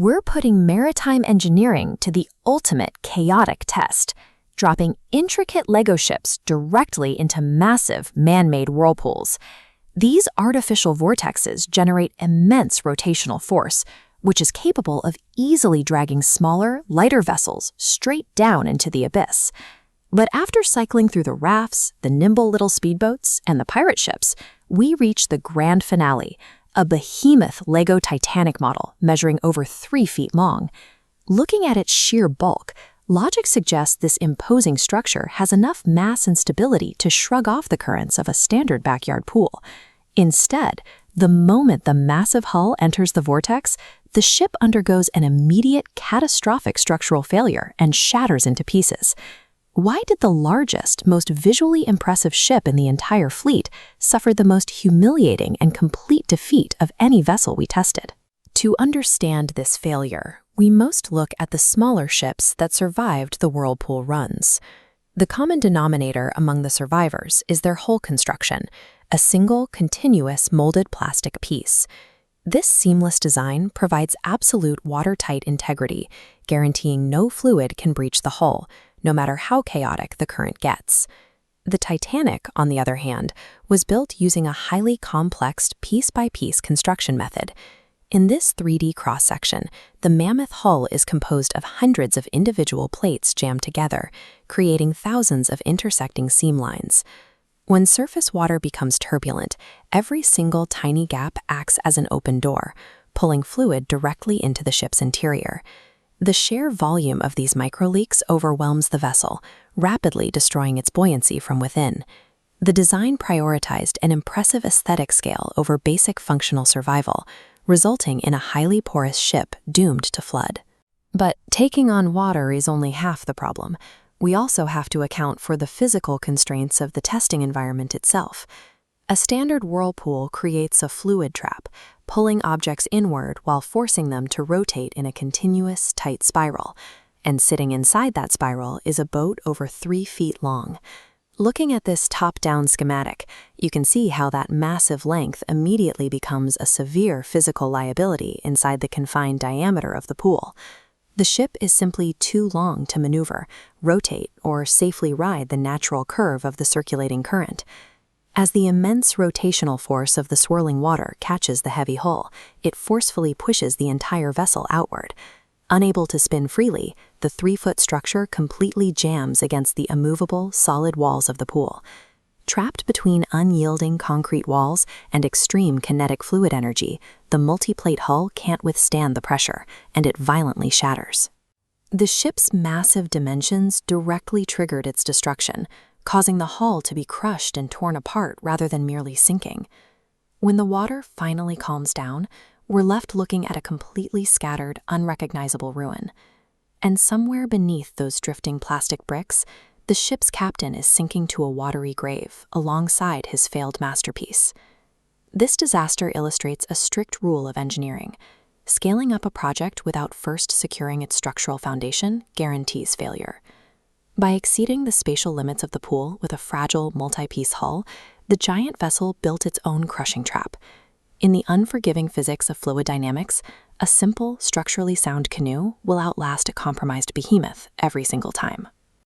We're putting maritime engineering to the ultimate chaotic test, dropping intricate Lego ships directly into massive man-made whirlpools. These artificial vortexes generate immense rotational force, which is capable of easily dragging smaller, lighter vessels straight down into the abyss. But after cycling through the rafts, the nimble little speedboats, and the pirate ships, we reach the grand finale, a behemoth Lego Titanic model measuring over 3 feet long. Looking at its sheer bulk, logic suggests this imposing structure has enough mass and stability to shrug off the currents of a standard backyard pool. Instead, the moment the massive hull enters the vortex, the ship undergoes an immediate catastrophic structural failure and shatters into pieces. Why did the largest, most visually impressive ship in the entire fleet suffer the most humiliating and complete defeat of any vessel we tested? To understand this failure, we must look at the smaller ships that survived the whirlpool runs. The common denominator among the survivors is their hull construction, a single, continuous molded plastic piece. This seamless design provides absolute watertight integrity, guaranteeing no fluid can breach the hull, no matter how chaotic the current gets. The Titanic, on the other hand, was built using a highly complex piece-by-piece construction method. In this 3D cross-section, the mammoth hull is composed of hundreds of individual plates jammed together, creating thousands of intersecting seam lines. When surface water becomes turbulent, every single tiny gap acts as an open door, pulling fluid directly into the ship's interior. The sheer volume of these microleaks overwhelms the vessel, rapidly destroying its buoyancy from within. The design prioritized an impressive aesthetic scale over basic functional survival, resulting in a highly porous ship doomed to flood. But taking on water is only half the problem. We also have to account for the physical constraints of the testing environment itself. A standard whirlpool creates a fluid trap, pulling objects inward while forcing them to rotate in a continuous, tight spiral. And sitting inside that spiral is a boat over 3 feet long. Looking at this top-down schematic, you can see how that massive length immediately becomes a severe physical liability inside the confined diameter of the pool. The ship is simply too long to maneuver, rotate, or safely ride the natural curve of the circulating current. As the immense rotational force of the swirling water catches the heavy hull, it forcefully pushes the entire vessel outward. Unable to spin freely, the 3-foot structure completely jams against the immovable, solid walls of the pool. Trapped between unyielding concrete walls and extreme kinetic fluid energy, the multi-plate hull can't withstand the pressure, and it violently shatters. The ship's massive dimensions directly triggered its destruction, causing the hull to be crushed and torn apart rather than merely sinking. When the water finally calms down, we're left looking at a completely scattered, unrecognizable ruin. And somewhere beneath those drifting plastic bricks, the ship's captain is sinking to a watery grave alongside his failed masterpiece. This disaster illustrates a strict rule of engineering. Scaling up a project without first securing its structural foundation guarantees failure. By exceeding the spatial limits of the pool with a fragile, multi-piece hull, the giant vessel built its own crushing trap. In the unforgiving physics of fluid dynamics, a simple, structurally sound canoe will outlast a compromised behemoth every single time.